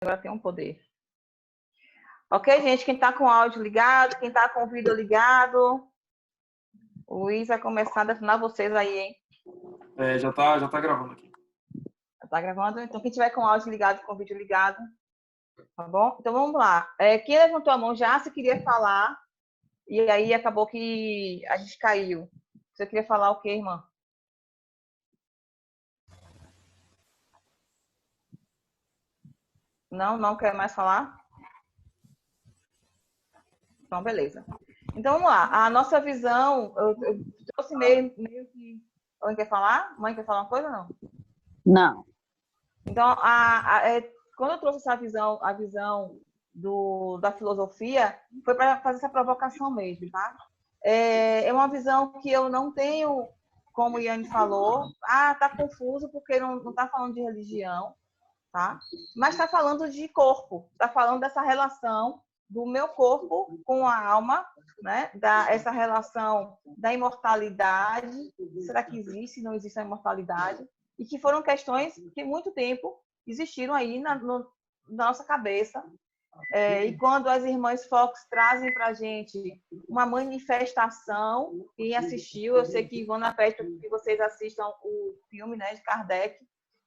agora tem um poder. Ok, gente? Quem está com o áudio ligado, quem está com o vídeo ligado, o Luiz vai começar a definar vocês aí, hein? Já tá gravando aqui. Tá gravando? Então, quem tiver com o áudio ligado, com o vídeo ligado, tá bom? Então, vamos lá. Quem levantou a mão já se queria falar, e aí acabou que a gente caiu. Você queria falar o quê, irmã? Não quer mais falar? Então, beleza. Então, vamos lá. A nossa visão, eu trouxe meio que... Alguém quer falar? Mãe quer falar uma coisa ou não? Não. Então, quando eu trouxe essa visão, a visão da filosofia, foi para fazer essa provocação mesmo, tá? É uma visão que eu não tenho, como o Iane falou, tá confuso porque não tá falando de religião, tá? Mas está falando de corpo, está falando dessa relação do meu corpo com a alma, né? Essa relação da imortalidade, será que existe, não existe a imortalidade? E que foram questões que muito tempo existiram aí na nossa cabeça. E quando as irmãs Fox trazem para a gente uma manifestação, quem assistiu, eu sei que Ivana pede que vocês assistam o filme, né, de Kardec,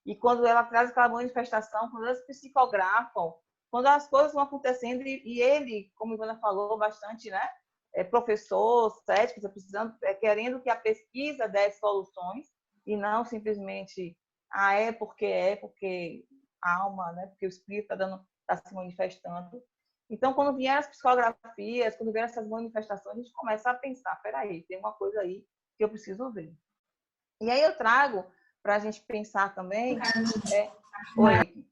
e quando ela traz aquela manifestação, quando elas psicografam, quando as coisas vão acontecendo, e ele, como Ivana falou, bastante, né, professor, cético, precisando, querendo que a pesquisa desse soluções, e não simplesmente, porque a alma, né, porque o espírito está se manifestando. Então, quando vieram as psicografias, quando vieram essas manifestações, a gente começa a pensar, peraí, tem uma coisa aí que eu preciso ver. E aí eu trago para a gente pensar também... Oi.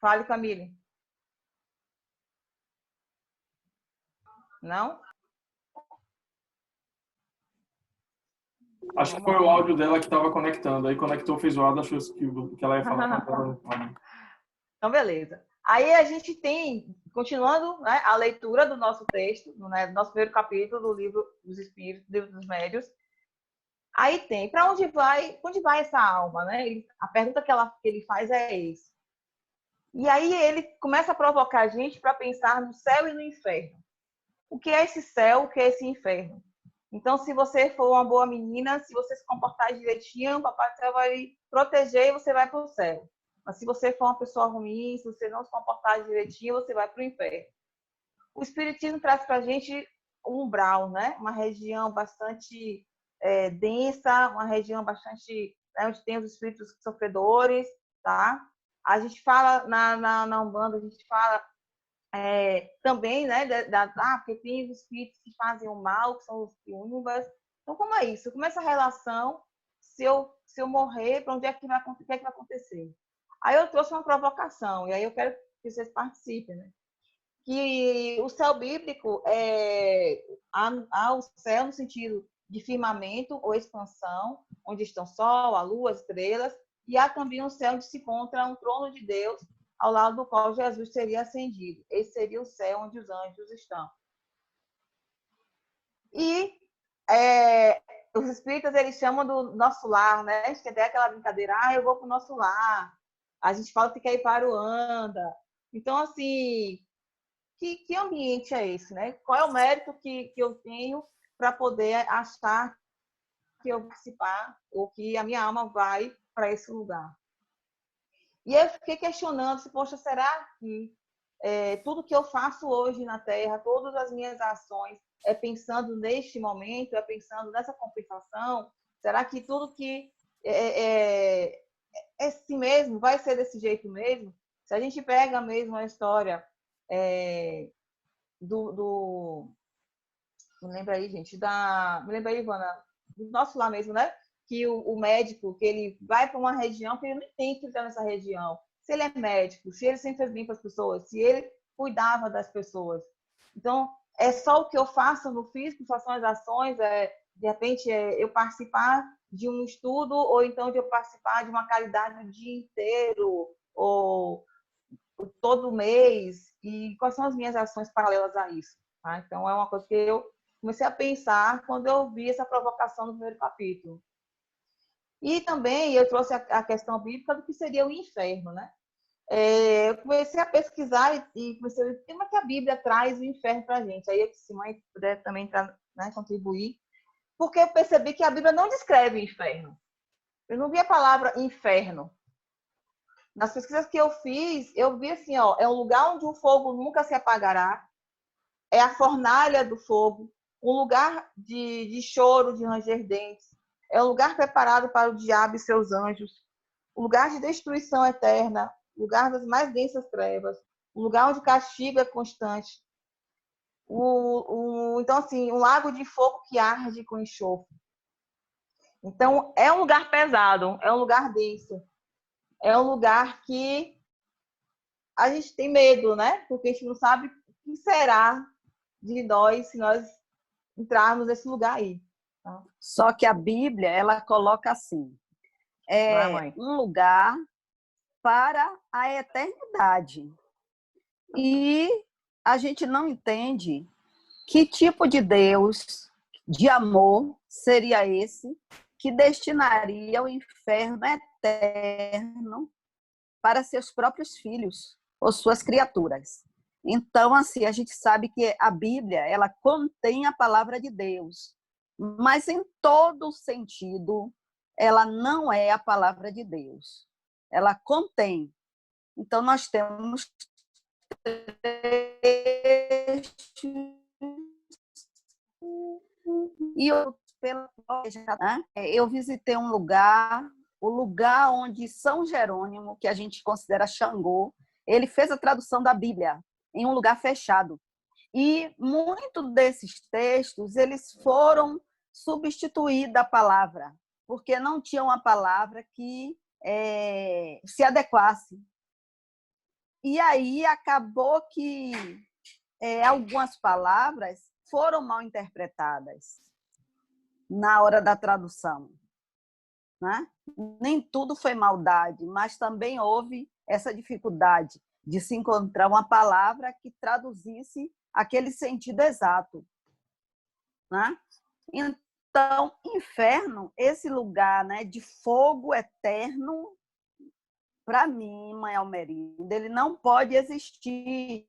Fale, Camille. Não? Acho que foi o áudio dela que estava conectando. Aí conectou, fez o áudio, achou que ela ia falar. Então, beleza. Aí a gente tem, continuando, né, a leitura do nosso texto, né, do nosso primeiro capítulo do livro dos Espíritos, livro dos Médiuns. Aí tem, para onde vai essa alma, né? A pergunta que ele faz é essa. E aí ele começa a provocar a gente para pensar no céu e no inferno. O que é esse céu, o que é esse inferno? Então, se você for uma boa menina, se você se comportar direitinho, o Papai do Céu vai proteger e você vai para o céu. Mas se você for uma pessoa ruim, se você não se comportar direitinho, você vai para o inferno. O Espiritismo traz para a gente um umbral, né? Uma região bastante densa, uma região bastante, né, onde tem os espíritos sofredores, tá? A gente fala na Umbanda, a gente fala também, né, porque tem os espíritos que fazem o mal, que são os quiumbas. Então, como é isso? Como é essa relação? Se eu morrer, para onde é que vai acontecer? Aí eu trouxe uma provocação, e aí eu quero que vocês participem, né? Que o céu bíblico há o céu no sentido de firmamento ou expansão, onde estão o sol, a lua, as estrelas, e há também um céu onde se encontra um trono de Deus, ao lado do qual Jesus seria ascendido. Esse seria o céu onde os anjos estão. E os espíritas, eles chamam do nosso lar, né? A gente tem aquela brincadeira, eu vou para o nosso lar. A gente fala que quer ir para o Anda. Então, assim, que ambiente é esse, né? Qual é o mérito que eu tenho para poder achar que eu vou participar ou que a minha alma vai para esse lugar? E eu fiquei questionando se, poxa, será que tudo que eu faço hoje na Terra, todas as minhas ações, é pensando neste momento, é pensando nessa compensação? Será que tudo que é assim mesmo, vai ser desse jeito mesmo? Se a gente pega mesmo a história me lembra aí, gente, me lembra aí, Ivana, do nosso lá mesmo, né? Que o médico, que ele vai para uma região que ele não tem que estar nessa região. Se ele é médico, se ele sempre fez bem para as pessoas, se ele cuidava das pessoas. Então, é só o que eu faço no físico, só são as ações, de repente, eu participar de um estudo, ou então de eu participar de uma caridade o dia inteiro, ou todo mês, e quais são as minhas ações paralelas a isso. Tá? Então, é uma coisa que eu comecei a pensar quando eu vi essa provocação no primeiro capítulo. E também eu trouxe a questão bíblica do que seria o inferno, né? eu comecei a pesquisar e comecei a ver como é que a Bíblia traz o inferno para a gente. Aí, se mãe puder também entrar, né, contribuir, porque eu percebi que a Bíblia não descreve o inferno. Eu não vi a palavra inferno. Nas pesquisas que eu fiz, eu vi assim, ó, é um lugar onde o fogo nunca se apagará, é a fornalha do fogo, um lugar de choro, de ranger dentes, é um lugar preparado para o diabo e seus anjos, um lugar de destruição eterna, lugar das mais densas trevas, um lugar onde o castigo é constante. Então, assim, um lago de fogo que arde com enxofre. Então, é um lugar pesado, é um lugar denso, é um lugar que a gente tem medo, né? Porque a gente não sabe o que será de nós se nós entrarmos nesse lugar aí. Tá? Só que a Bíblia, ela coloca assim, Vai, mãe. um lugar para a eternidade. E a gente não entende que tipo de Deus, de amor, seria esse que destinaria o inferno eterno para seus próprios filhos ou suas criaturas. Então, assim, a gente sabe que a Bíblia, ela contém a palavra de Deus, mas em todo sentido, ela não é a palavra de Deus. Ela contém. Então, nós temos e eu visitei um lugar, o lugar onde São Jerônimo, que a gente considera Xangô, ele fez a tradução da Bíblia em um lugar fechado. E muitos desses textos, eles foram substituir da palavra, porque não tinha uma palavra que se adequasse. E aí acabou que algumas palavras foram mal interpretadas na hora da tradução. Né? Nem tudo foi maldade, mas também houve essa dificuldade de se encontrar uma palavra que traduzisse aquele sentido exato. Né? Então, inferno, esse lugar, né, de fogo eterno, para mim, mãe Almerinda, ele não pode existir,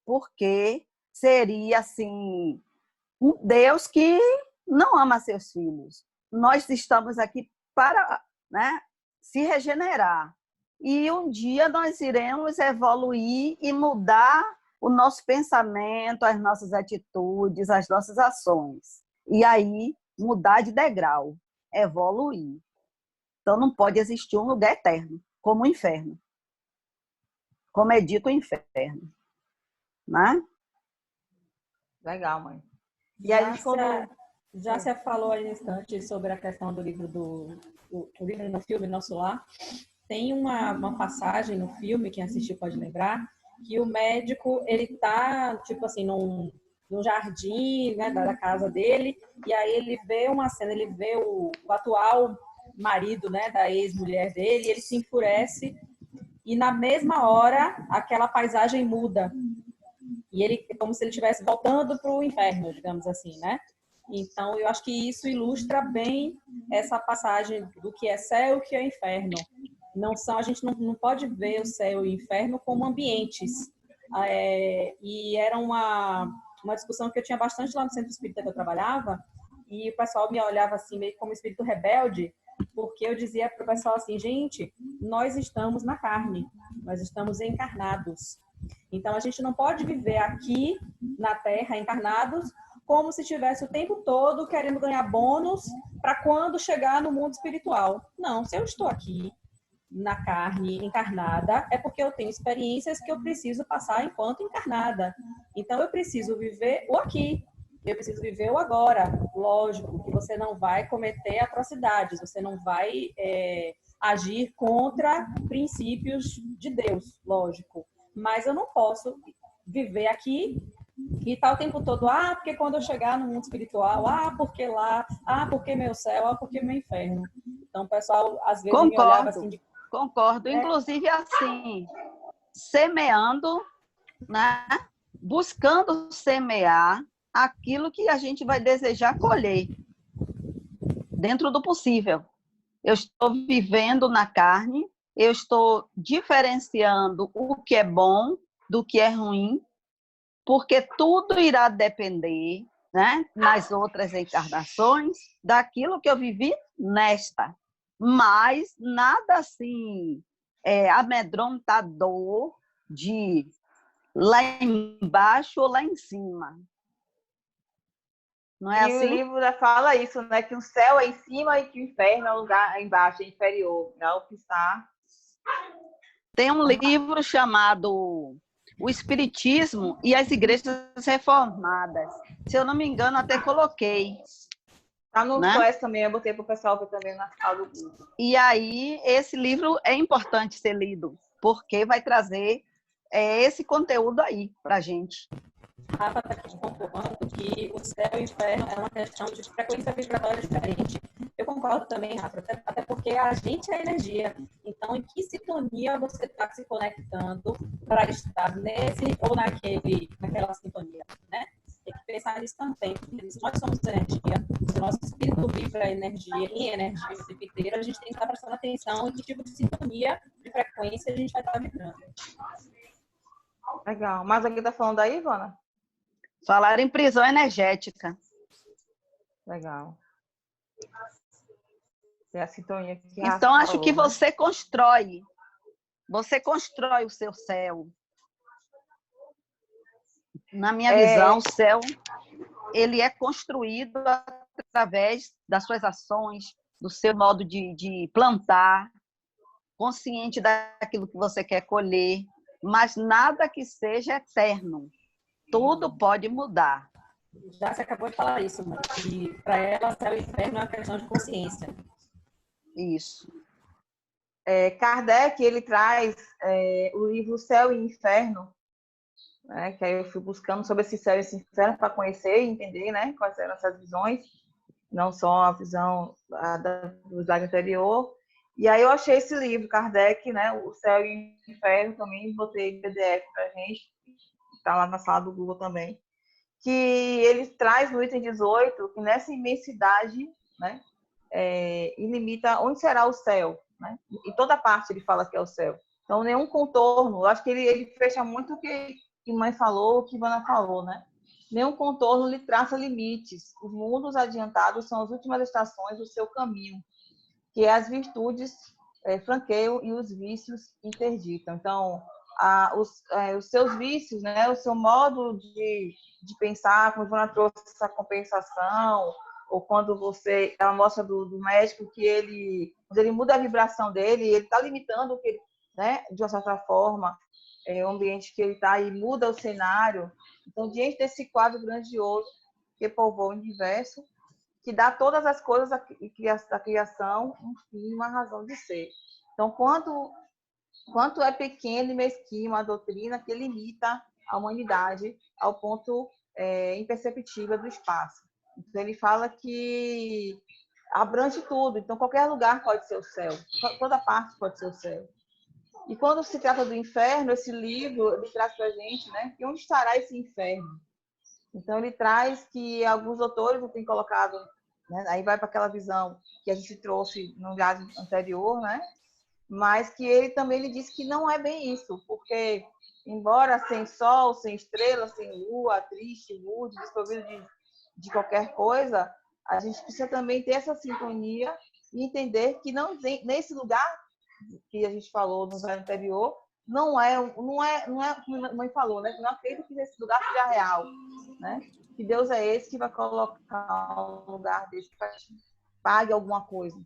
porque seria assim um Deus que não ama seus filhos. Nós estamos aqui para, né, se regenerar. E um dia nós iremos evoluir e mudar o nosso pensamento, as nossas atitudes, as nossas ações. E aí mudar de degrau, evoluir. Então não pode existir um lugar eterno, como o inferno. Como é dito o inferno. Né? Legal, mãe. E aí, já se falou aí no instante sobre a questão do livro livro no filme Nosso Lar. Tem uma passagem no filme, quem assistiu pode lembrar, que o médico, ele tá, tipo assim, num jardim, né, da casa dele, e aí ele vê uma cena, ele vê o atual marido, né, da ex-mulher dele, e ele se enfurece, e na mesma hora, aquela paisagem muda. E ele, como se ele estivesse voltando para o inferno, digamos assim, né? Então, eu acho que isso ilustra bem essa passagem do que é céu e o que é inferno. A gente não pode ver o céu e o inferno como ambientes. E era uma discussão que eu tinha bastante lá no Centro Espírita que eu trabalhava, e o pessoal me olhava assim, meio como espírito rebelde, porque eu dizia para o pessoal assim, gente, nós estamos na carne, nós estamos encarnados. Então, a gente não pode viver aqui na Terra, encarnados, como se estivesse o tempo todo querendo ganhar bônus para quando chegar no mundo espiritual. Não, se eu estou aqui na carne, encarnada, é porque eu tenho experiências que eu preciso passar enquanto encarnada. Então, eu preciso viver o aqui, eu preciso viver o agora. Lógico que você não vai cometer atrocidades, você não vai agir contra princípios de Deus, lógico. Mas eu não posso viver aqui e estar o tempo todo, porque quando eu chegar no mundo espiritual, porque lá, porque meu céu, porque meu inferno. Então, o pessoal, às vezes, me olhava assim... Concordo. Inclusive, assim, semeando, né? Buscando semear aquilo que a gente vai desejar colher, dentro do possível. Eu estou vivendo na carne, eu estou diferenciando o que é bom do que é ruim, porque tudo irá depender, né, nas outras encarnações, daquilo que eu vivi nesta. Mas nada assim amedrontador de lá embaixo ou lá em cima. Não é E o assim? livro já fala isso, né? Que o céu é em cima e que o inferno é o lugar embaixo, é inferior. É o que está. Tem um livro chamado O Espiritismo e as Igrejas Reformadas. Se eu não me engano, até coloquei, Tá no né? Flash também, eu botei para o pessoal ver também na sala do Google. E aí, esse livro é importante ser lido, porque vai trazer esse conteúdo aí para a gente. Rafa está aqui comprovando que o céu e o inferno é uma questão de frequência vibratória diferente. Eu concordo também, Rafa, até porque a gente é energia. Então, em que sintonia você está se conectando para estar nesse ou naquela sintonia, né? Tem que pensar nisso também, porque se nós somos energia, se o nosso espírito vibra energia e energia o tempo inteiro, a gente tem que estar prestando atenção em que tipo de sintonia, de frequência a gente vai estar vibrando. Legal. Mas alguém está falando aí, Ivana? Falaram em prisão energética. Legal. É a sintonia que Então, acho que falou, né? você constrói o seu céu. Na minha visão, o céu ele é construído através das suas ações, do seu modo de plantar, consciente daquilo que você quer colher, mas nada que seja eterno. Tudo pode mudar. Já se acabou de falar isso, mãe. E para ela, céu e inferno é uma questão de consciência. Isso. Kardec, ele traz o livro Céu e Inferno, né, que aí eu fui buscando sobre esse céu e esse inferno para conhecer e entender, né, quais eram essas visões, não só a visão do slide anterior. E aí eu achei esse livro, Kardec, né, O Céu e o Inferno, também botei em PDF para a gente, está lá na sala do Google também, que ele traz no item 18, que nessa imensidade, né, ilimita onde será o céu, né? Em toda parte ele fala que é o céu. Então, nenhum contorno, eu acho que ele fecha muito o que mãe falou, o que Ivana falou, né? Nenhum contorno lhe traça limites. Os mundos adiantados são as últimas estações do seu caminho, que as virtudes franqueiam e os vícios interditam. Então, os seus vícios, né? O seu modo de pensar, como a Ivana trouxe essa compensação, ou quando ela mostra do médico que quando ele muda a vibração dele, ele está limitando o que ele, né, de uma certa forma, o ambiente que ele está e muda o cenário. Então, diante desse quadro grandioso que povoa o universo, que dá todas as coisas da criação um fim, uma razão de ser. Então, quanto é pequeno e mesquinho a doutrina que limita a humanidade ao ponto imperceptível do espaço. Então, ele fala que abrange tudo. Então, qualquer lugar pode ser o céu. Toda parte pode ser o céu. E quando se trata do inferno, esse livro ele traz para a gente, né, que onde estará esse inferno? Então, ele traz que alguns autores têm colocado, né, aí vai para aquela visão que a gente trouxe no viagem anterior, né, mas que ele também lhe disse que não é bem isso, porque, embora sem sol, sem estrela, sem lua, triste, mudo, desprovido de qualquer coisa, a gente precisa também ter essa sintonia e entender que não nesse lugar que a gente falou no slide anterior, não é como a mãe falou, né? Não acredito que esse lugar seja real, né? Que Deus é esse que vai colocar um lugar desse que pague alguma coisa.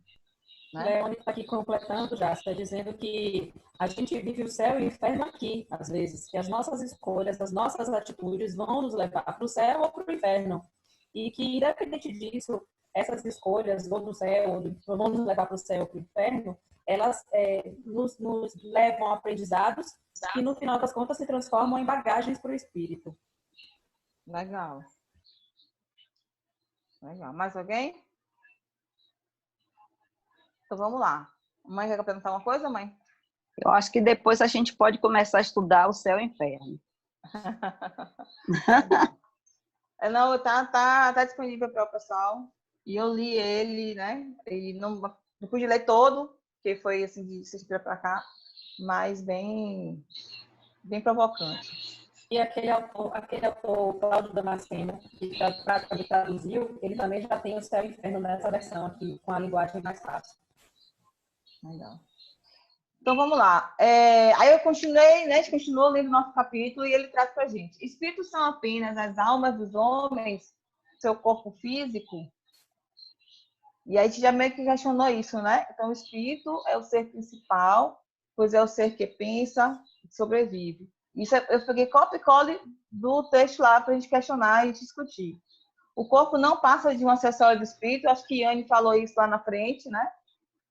Né? Leone está aqui completando já, está dizendo que a gente vive o céu e o inferno aqui, às vezes, que as nossas escolhas, as nossas atitudes vão nos levar para o céu ou para o inferno. E que, independente disso, essas escolhas, ou no céu, ou vão nos levar para o céu ou para o inferno, elas nos levam a aprendizados que, no final das contas, se transformam em bagagens para o espírito. Legal. Legal. Mais alguém? Então vamos lá. Mãe, quer perguntar uma coisa, mãe? Eu acho que depois a gente pode começar a estudar o céu e o inferno. Não, tá disponível para o pessoal. E eu li ele, né? Ele não pude ler todo, porque foi assim de sexta para cá, mas bem provocante. E aquele autor Cláudio Damasceno, que praticamente traduziu, ele também já tem o Céu e o Inferno nessa versão aqui, com a linguagem mais fácil. Legal. Então, vamos lá. Aí eu continuei, né? A gente continuou lendo o nosso capítulo e ele traz para a gente. Espíritos são apenas as almas dos homens, seu corpo físico? E aí a gente já meio que questionou isso, né? Então, o espírito é o ser principal, pois é o ser que pensa e sobrevive. Isso eu peguei copy e cole do texto lá para a gente questionar e discutir. O corpo não passa de um acessório do espírito, acho que Yane falou isso lá na frente, né?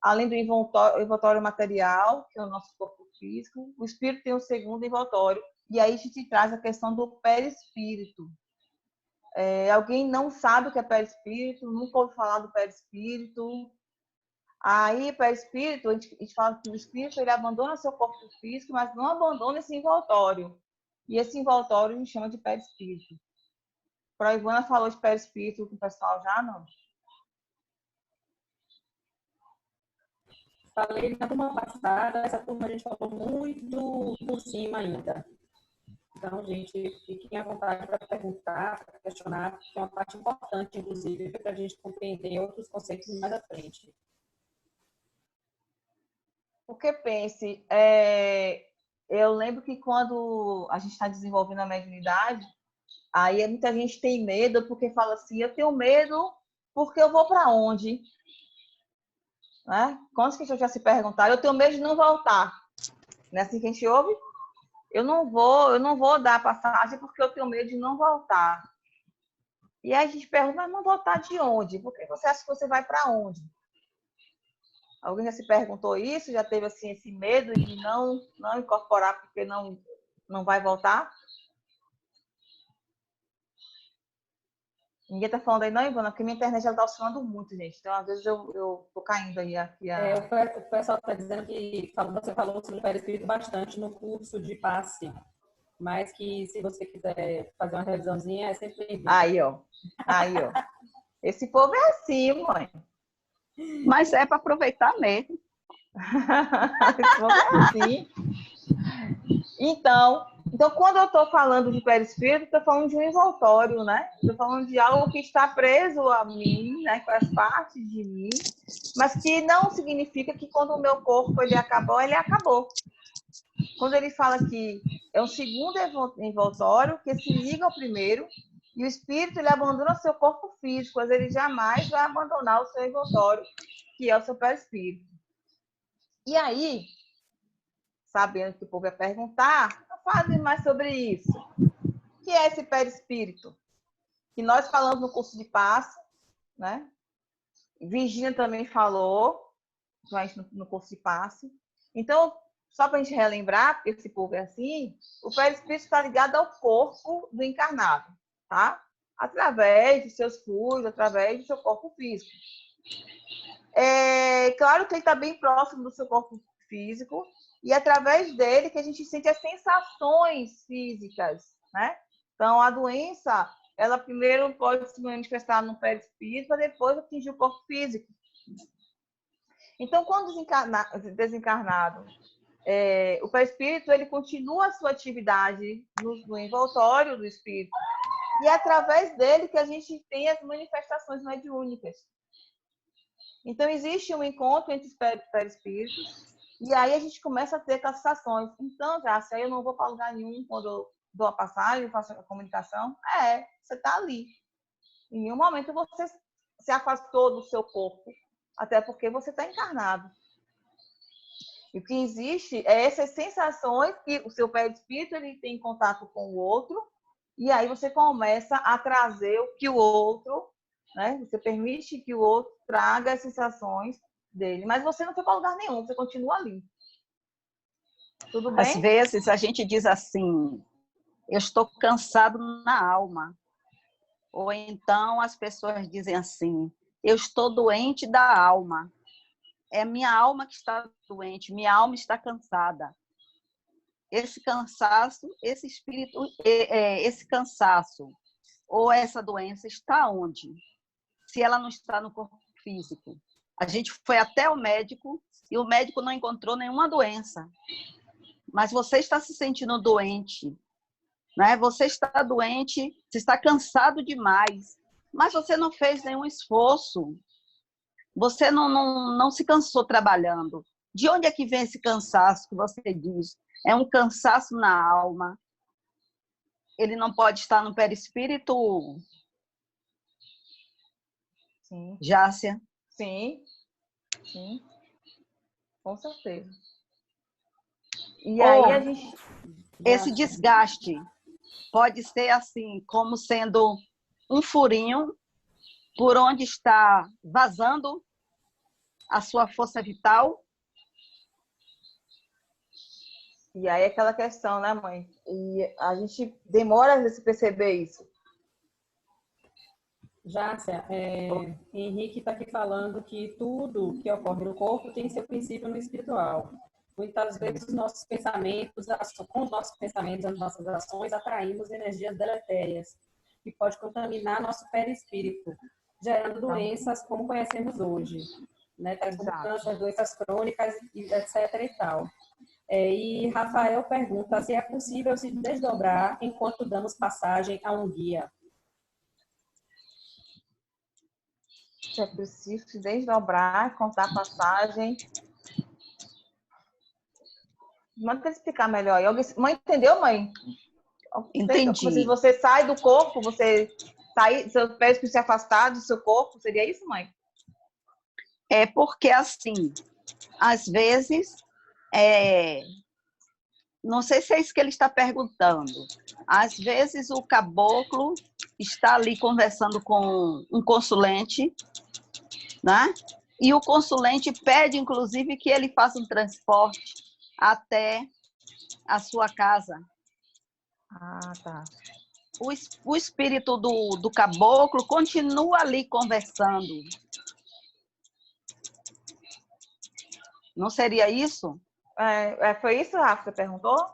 Além do envoltório material, que é o nosso corpo físico, o espírito tem um segundo envoltório. E aí a gente traz a questão do perispírito. Alguém não sabe o que é perispírito, nunca ouviu falar do perispírito. Aí, perispírito, a gente fala que o espírito ele abandona seu corpo físico, mas não abandona esse envoltório. E esse envoltório a gente chama de perispírito. A Ivana falou de perispírito com o pessoal já, não? Falei na turma passada, essa turma a gente falou muito por cima ainda. Então, gente, fiquem à vontade para perguntar, para questionar, que é uma parte importante, inclusive, para a gente compreender outros conceitos mais à frente. Porque pense, eu lembro que quando a gente está desenvolvendo a mediunidade, aí muita gente tem medo porque fala assim, eu tenho medo porque eu vou para onde? Né? Quantos que já se perguntaram? Eu tenho medo de não voltar. Não é assim que a gente ouve? Eu não vou dar passagem porque eu tenho medo de não voltar. E aí a gente pergunta, mas não voltar de onde? Porque você acha que você vai para onde? Alguém já se perguntou isso? Já teve assim esse medo de não incorporar porque não vai voltar? Ninguém tá falando aí não, Ivana, porque minha internet já tá oscilando muito, gente. Então, às vezes, eu tô caindo aí aqui. O pessoal está dizendo que você falou sobre o perispírito bastante no curso de passe, mas que se você quiser fazer uma revisãozinha, é sempre bem-vindo. Aí, ó. Esse povo é assim, mãe. Mas é para aproveitar mesmo. Esse povo é assim. Então, quando eu estou falando de perispírito, estou falando de um envoltório, né? Estou falando de algo que está preso a mim, né? Que faz parte de mim, mas que não significa que quando o meu corpo ele acabou, ele acabou. Quando ele fala que é um segundo envoltório que se liga ao primeiro, e o espírito ele abandona o seu corpo físico, mas ele jamais vai abandonar o seu envoltório, que é o seu perispírito. E aí, sabendo que o povo ia perguntar, fale mais sobre isso. O que é esse perispírito? Que nós falamos no curso de passe, né? Virgínia também falou no curso de passe. Então, só para a gente relembrar, porque esse povo é assim, o perispírito está ligado ao corpo do encarnado, tá? Através de seus fluidos, através do seu corpo físico. É claro que ele está bem próximo do seu corpo físico, e através dele que a gente sente as sensações físicas, né? Então, a doença, ela primeiro pode se manifestar no perispírito, para depois atingir o corpo físico. Então, quando desencarnado, o perispírito, ele continua a sua atividade no envoltório do espírito, e é através dele que a gente tem as manifestações mediúnicas. Então, existe um encontro entre os perispíritos, e aí a gente começa a ter cassações. Então, Jácia, eu não vou para lugar nenhum quando eu dou a passagem, faço a comunicação. Você está ali. Em nenhum momento você se afastou do seu corpo, até porque você está encarnado. E o que existe é essas sensações que o seu perispírito ele tem contato com o outro, e aí você começa a trazer o que o outro, né? Você permite que o outro traga as sensações dele, mas você não foi para lugar nenhum, você continua ali. Tudo bem? Às vezes a gente diz assim, eu estou cansado na alma. Ou então as pessoas dizem assim, eu estou doente da alma. É minha alma que está doente, minha alma está cansada. Esse cansaço, esse espírito, esse cansaço ou essa doença está onde? Se ela não está no corpo físico. A gente foi até o médico e o médico não encontrou nenhuma doença. Mas você está se sentindo doente, né? Você está doente, você está cansado demais, mas você não fez nenhum esforço. Você não se cansou trabalhando. De onde é que vem esse cansaço que você diz? É um cansaço na alma. Ele não pode estar no perispírito, Sim, Jácia? sim, sim, com certeza. E aí a Ou gente. esse desgaste pode ser assim, como sendo um furinho por onde está vazando a sua força vital. E aí aquela questão, né, mãe? E a gente demora às vezes a perceber isso. Jácia, Henrique está aqui falando que tudo que ocorre no corpo tem seu princípio no espiritual. Muitas vezes os nossos pensamentos, com os nossos pensamentos, as nossas ações, atraímos energias deletérias, que pode contaminar nosso perispírito, gerando doenças como conhecemos hoje, né? Tais como câncer, doenças crônicas, etc. e tal. E Rafael pergunta se é possível se desdobrar enquanto damos passagem a um guia. Se é preciso se desdobrar, contar a passagem. Mãe, quer explicar melhor? Mãe, entendeu, mãe? Entendi. Se você sai do corpo, você sai, seu pés se afastar do seu corpo, seria isso, mãe? É porque, assim, às vezes, não sei se é isso que ele está perguntando. Às vezes, o caboclo está ali conversando com um consulente, né? E o consulente pede, inclusive, que ele faça um transporte até a sua casa. Ah, tá. O espírito do caboclo continua ali conversando. Não seria isso? Foi isso, Rafa, que você perguntou?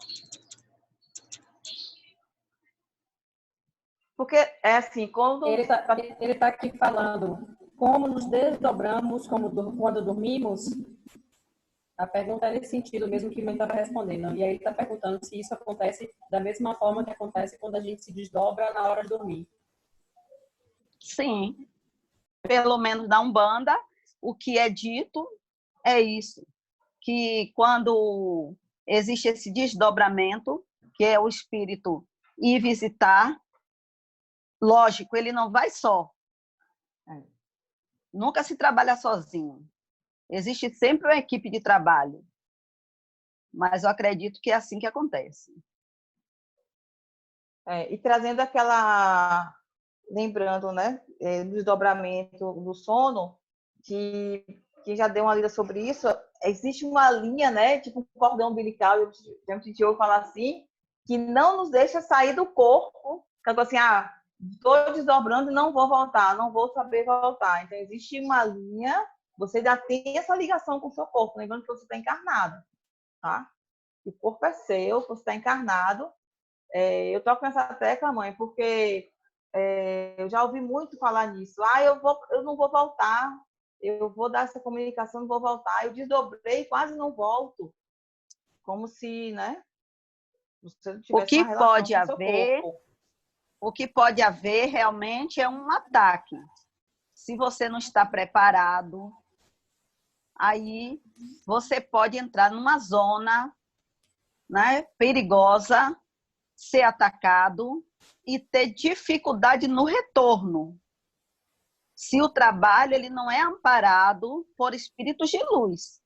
Porque é assim, quando... Ele tá aqui falando como nos desdobramos quando dormimos. A pergunta é nesse sentido mesmo que o mãe estava respondendo. E aí ele está perguntando se isso acontece da mesma forma que acontece quando a gente se desdobra na hora de dormir. Sim. Pelo menos na Umbanda, o que é dito é isso. Que quando existe esse desdobramento, que é o espírito ir visitar, lógico, ele não vai só. Nunca se trabalha sozinho. Existe sempre uma equipe de trabalho. Mas eu acredito que é assim que acontece. E trazendo aquela... Lembrando, né, do desdobramento do sono, que já deu uma lida sobre isso, existe uma linha, né, tipo um cordão umbilical, a gente ouve falar assim, que não nos deixa sair do corpo, então assim, estou desdobrando e não vou voltar, não vou saber voltar. Então, existe uma linha, você já tem essa ligação com o seu corpo, lembrando que você está encarnado, tá? O corpo é seu, você está encarnado. Eu toco nessa tecla, mãe, porque eu já ouvi muito falar nisso. Eu não vou voltar, eu vou dar essa comunicação, não vou voltar. Eu desdobrei e quase não volto. Como se, né, você não tivesse uma relação com o seu corpo. O que pode haver realmente é um ataque. Se você não está preparado, aí você pode entrar numa zona, né, perigosa, ser atacado e ter dificuldade no retorno. Se o trabalho ele não é amparado por espíritos de luz.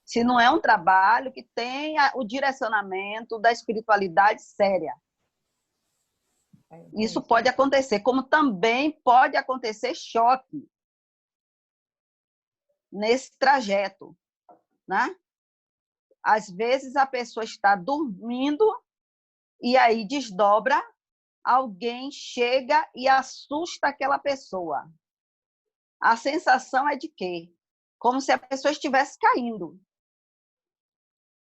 Se não é um trabalho que tenha o direcionamento da espiritualidade séria. Isso pode acontecer, como também pode acontecer choque nesse trajeto, né? Às vezes a pessoa está dormindo e aí desdobra, alguém chega e assusta aquela pessoa. A sensação é de quê? Como se a pessoa estivesse caindo.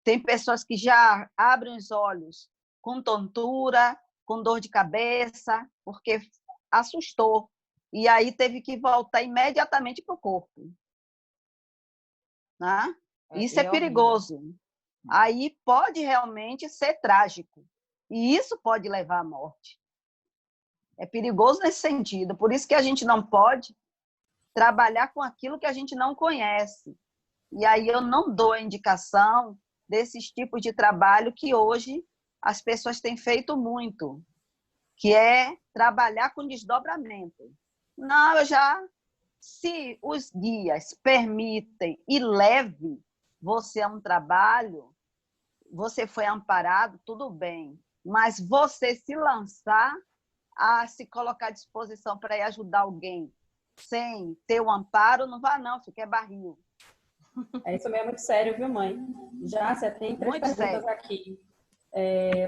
Tem pessoas que já abrem os olhos com tontura, com dor de cabeça, porque assustou. E aí teve que voltar imediatamente para o corpo. né? Isso E é horrível. perigoso. Aí pode realmente ser trágico. E isso pode levar à morte. É perigoso nesse sentido. Por isso que a gente não pode trabalhar com aquilo que a gente não conhece. E aí eu não dou a indicação desses tipos de trabalho que hoje as pessoas têm feito muito, que é trabalhar com desdobramento. Não, se os guias permitem e leve você a um trabalho, você foi amparado, tudo bem. Mas você se lançar a se colocar à disposição para ir ajudar alguém sem ter o amparo, não vá não, fica barril. Isso mesmo, é muito sério, viu, mãe? Já você tem 3 Muito perguntas sério. aqui.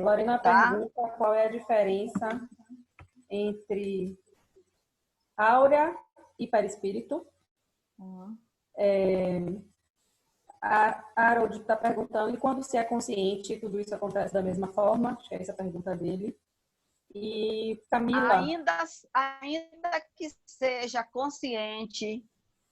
Lorena Tá? pergunta qual é a diferença entre áurea e perispírito. A Harold está perguntando, e quando se é consciente, tudo isso acontece da mesma forma? Acho que é essa a pergunta dele. E Camila... Ainda que seja consciente,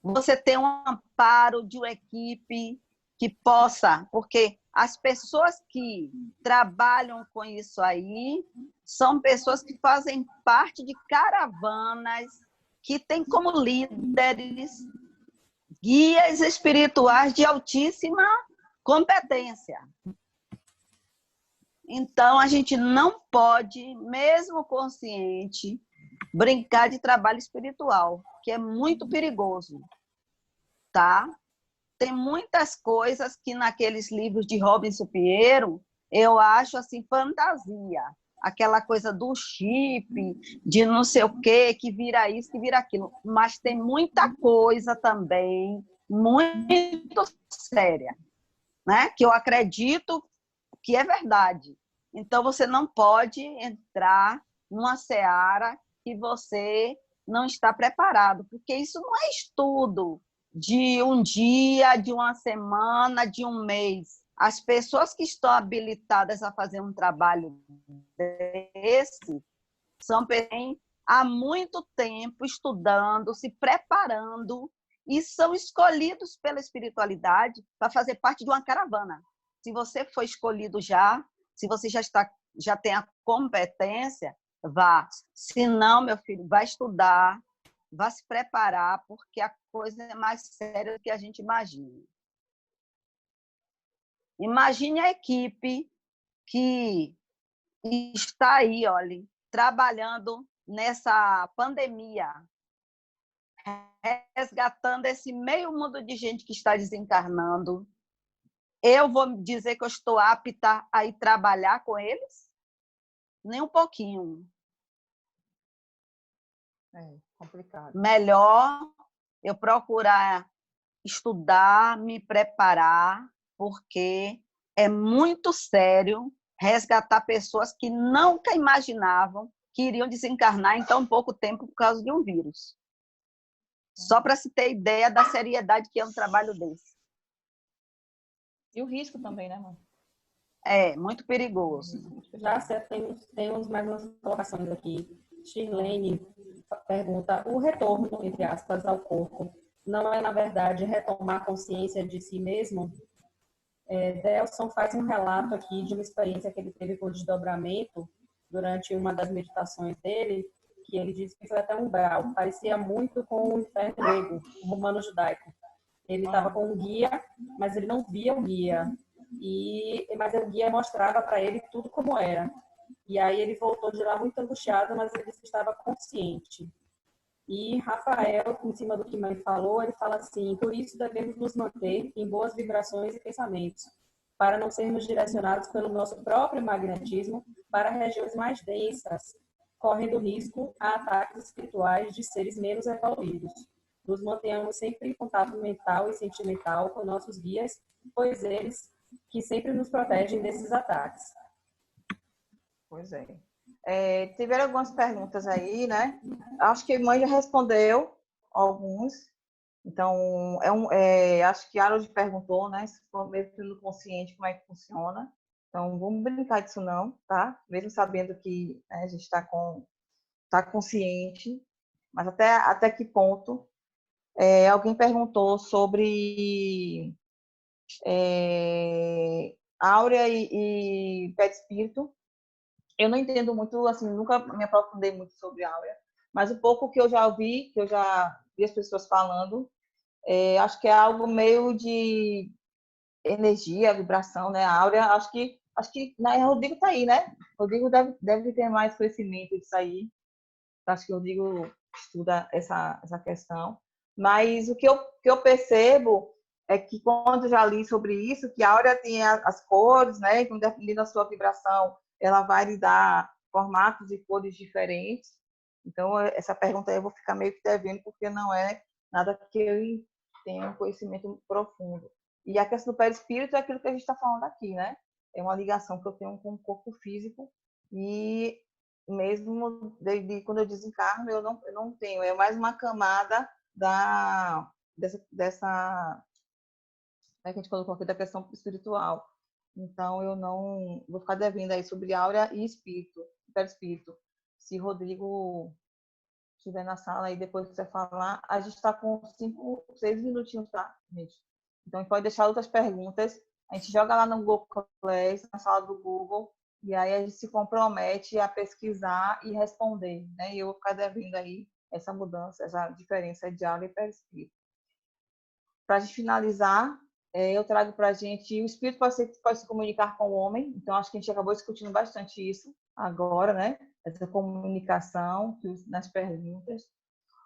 você tem um amparo de uma equipe que possa, porque as pessoas que trabalham com isso aí são pessoas que fazem parte de caravanas, que têm como líderes guias espirituais de altíssima competência. Então, a gente não pode, mesmo consciente, brincar de trabalho espiritual, que é muito perigoso, tá? Tem muitas coisas que naqueles livros de Robinson Pinheiro eu acho assim fantasia, aquela coisa do chip, de não sei o quê, que vira isso, que vira aquilo, mas tem muita coisa também muito séria, né? Que eu acredito que é verdade. Então, você não pode entrar numa seara que você não está preparado, porque isso não é estudo de um dia, de uma semana, de um mês. As pessoas que estão habilitadas a fazer um trabalho desse são pessoas que têm há muito tempo estudando, se preparando e são escolhidos pela espiritualidade para fazer parte de uma caravana. Se você foi escolhido se você já tem a competência, vá. Se não, meu filho, vai estudar, vai se preparar, porque a coisa é mais séria do que a gente imagina. Imagine a equipe que está aí, olha, trabalhando nessa pandemia, resgatando esse meio mundo de gente que está desencarnando. Eu vou dizer que eu estou apta a ir trabalhar com eles? Nem um pouquinho. É complicado. Melhor eu procurar estudar, me preparar, porque é muito sério resgatar pessoas que nunca imaginavam que iriam desencarnar em tão pouco tempo por causa de um vírus. Só para se ter ideia da seriedade que é um trabalho desse. E o risco também, né, mãe? É, muito perigoso. Já temos mais umas colocações aqui. Shirlene pergunta, o retorno, entre aspas, ao corpo, não é, na verdade, retomar consciência de si mesmo? Delson faz um relato aqui de uma experiência que ele teve com o desdobramento durante uma das meditações dele, que ele disse que foi até um umbral. Parecia muito com o inferno grego, o romano judaico. Ele estava com um guia, mas ele não via o guia. Mas o guia mostrava para ele tudo como era. E aí ele voltou de lá muito angustiado, mas ele disse que estava consciente. E Rafael, em cima do que mãe falou, ele fala assim, por isso devemos nos manter em boas vibrações e pensamentos, para não sermos direcionados pelo nosso próprio magnetismo para regiões mais densas, correndo risco a ataques espirituais de seres menos evoluídos. Nos mantenhamos sempre em contato mental e sentimental com nossos guias, pois eles que sempre nos protegem desses ataques. Pois é. Tiveram algumas perguntas aí, né? Acho que a mãe já respondeu alguns. Então, acho que a Harold perguntou, né? Se for mesmo no consciente, como é que funciona. Então, vamos brincar disso não, tá? Mesmo sabendo que, né, a gente está consciente, mas até que ponto? Alguém perguntou sobre Áurea e perispírito. Eu não entendo muito, assim, nunca me aprofundei muito sobre áurea, mas o pouco que eu já ouvi, que eu já vi as pessoas falando, acho que é algo meio de energia, vibração, né? A áurea, acho que né, Rodrigo tá aí, né? Rodrigo deve ter mais conhecimento disso aí. Acho que o Rodrigo estuda essa questão. Mas o que eu percebo é que quando eu já li sobre isso, que a áurea tem as cores, né? Então, dependendo da sua vibração, ela vai lhe dar formatos e cores diferentes. Então, essa pergunta aí eu vou ficar meio que devendo, porque não é nada que eu tenha um conhecimento profundo. E a questão do perispírito é aquilo que a gente está falando aqui, né? É uma ligação que eu tenho com o corpo físico e mesmo desde quando eu desencarno, eu não tenho. É mais uma camada dessa né, que a gente colocou aqui, da questão espiritual. Então, eu não vou ficar devendo aí sobre áurea e espírito, perispírito. Se Rodrigo estiver na sala e depois quiser falar, a gente está com 5, 6 minutinhos, tá, gente? Então, a gente pode deixar outras perguntas. A gente joga lá no Google Class, na sala do Google, e aí a gente se compromete a pesquisar e responder, né? E eu vou ficar devendo aí essa mudança, essa diferença de áurea e perispírito. Para a gente finalizar, eu trago para a gente, o espírito pode se comunicar com o homem, então acho que a gente acabou discutindo bastante isso agora, né? Essa comunicação nas perguntas.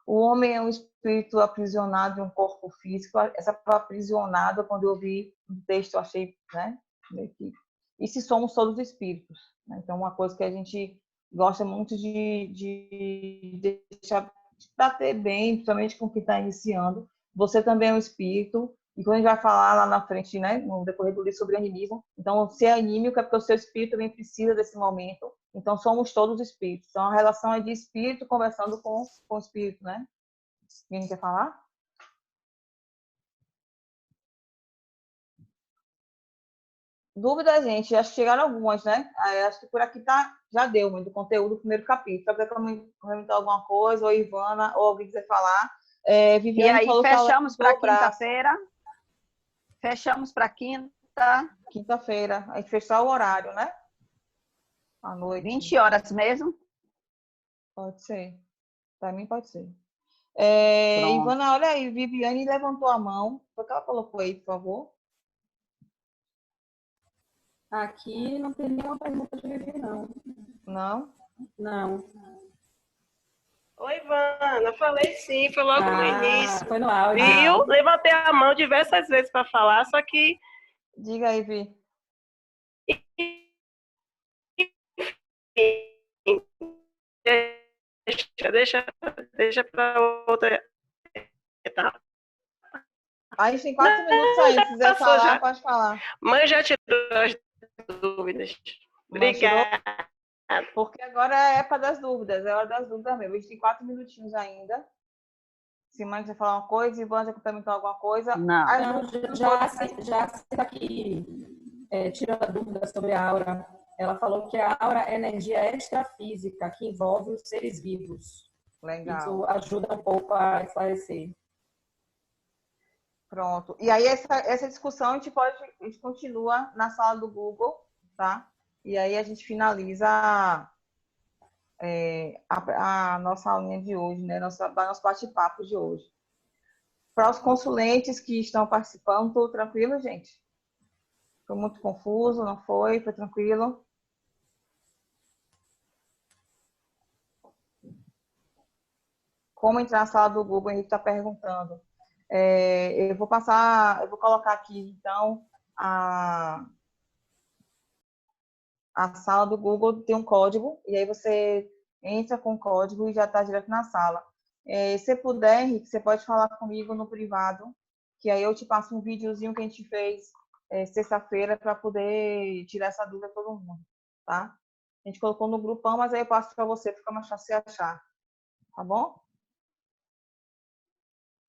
O homem é um espírito aprisionado em um corpo físico. Essa palavra aprisionado, quando eu vi no texto, eu achei, né? E se somos todos espíritos, né? Então, uma coisa que a gente gosta muito de deixar bater bem, principalmente com quem está iniciando. Você também é um espírito. E quando a gente vai falar lá na frente, né, no decorrer do livro sobre animismo, então, ser anímico é porque o seu espírito também precisa desse momento. Então, somos todos espíritos. Então, a relação é de espírito conversando com o espírito, né? Quem quer falar? Dúvida, gente? Acho que chegaram algumas, né? Acho que por aqui já deu muito conteúdo do primeiro capítulo. Só quer comentar alguma coisa, ou Ivana, ou alguém quiser falar. Viviane e aí, falou fechamos que para ela quinta-feira. Fechamos para quinta. Quinta-feira. A gente fechar o horário, né? À noite. 20 horas mesmo? Pode ser. Para mim, pode ser. Pronto. Ivana, olha aí. Viviane levantou a mão. O que ela colocou aí, por favor? Aqui não tem nenhuma pergunta de Vivi, não. Não? Não. Oi, Ivana, falei sim, foi logo no início. Foi no áudio. Viu? Levantei a mão diversas vezes para falar, só que. Diga aí, Vi. Deixa para outra etapa. A gente tem 4 minutos aí. Se quiser falar, já. pode falar. Mãe já tirou as dúvidas. Obrigada. Porque agora é a época das dúvidas, é a hora das dúvidas mesmo. A gente tem 4 minutinhos ainda. Se mãe quiser falar uma coisa, Ivan já complementou alguma coisa. Não, já está aqui tirando a dúvida sobre a aura. Ela falou que a aura é energia extrafísica que envolve os seres vivos. Legal. Isso ajuda um pouco a esclarecer. Pronto. E aí essa discussão a gente continua na sala do Google, tá? E aí a gente finaliza a nossa aulinha de hoje, né? Nosso bate-papo de hoje. Para os consulentes que estão participando, tudo tranquilo, gente? Foi muito confuso, não foi? Foi tranquilo? Como entrar na sala do Google? A gente está perguntando. Eu vou colocar aqui, então, a sala do Google tem um código, e aí você entra com o código e já está direto na sala. Se puder, Henrique, você pode falar comigo no privado, que aí eu te passo um videozinho que a gente fez sexta-feira para poder tirar essa dúvida de todo mundo, tá? A gente colocou no grupão, mas aí eu passo para você, fica mais fácil você achar, tá bom?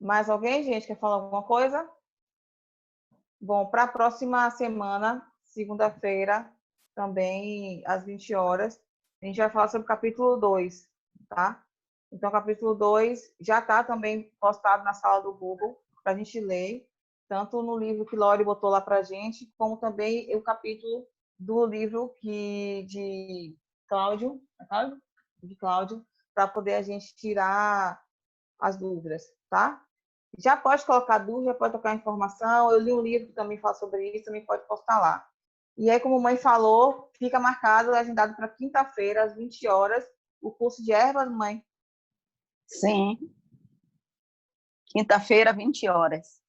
Mais alguém, gente, quer falar alguma coisa? Bom, para a próxima semana, segunda-feira, também às 20 horas, a gente vai falar sobre o capítulo 2, tá? Então, o capítulo 2 já está também postado na sala do Google para a gente ler. tanto no livro que Lori botou lá pra gente, como também o capítulo do livro de Cláudio, para poder a gente tirar as dúvidas, tá? Já pode colocar dúvida, pode colocar informação. Eu li um livro que também fala sobre isso, também pode postar lá. E aí, como a mãe falou, fica marcado, agendado para quinta-feira, às 20 horas, o curso de ervas, mãe. Sim. Quinta-feira, 20 horas.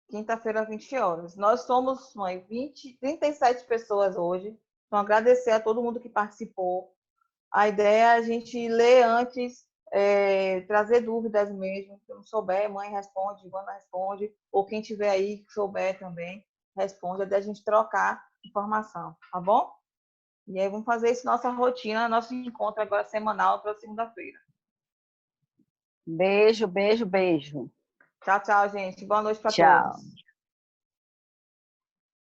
Quinta-feira, às 20 horas. Nós somos, mãe, 37 pessoas hoje. Então, agradecer a todo mundo que participou. A ideia é a gente ler antes, trazer dúvidas mesmo. Se não souber, mãe responde, Ivana responde, ou quem tiver aí que souber também, responde, até a gente trocar informação, tá bom? E aí vamos fazer isso nossa rotina, nosso encontro agora semanal para segunda-feira. Beijo, beijo, beijo. Tchau, tchau, gente. Boa noite para Tchau. todos.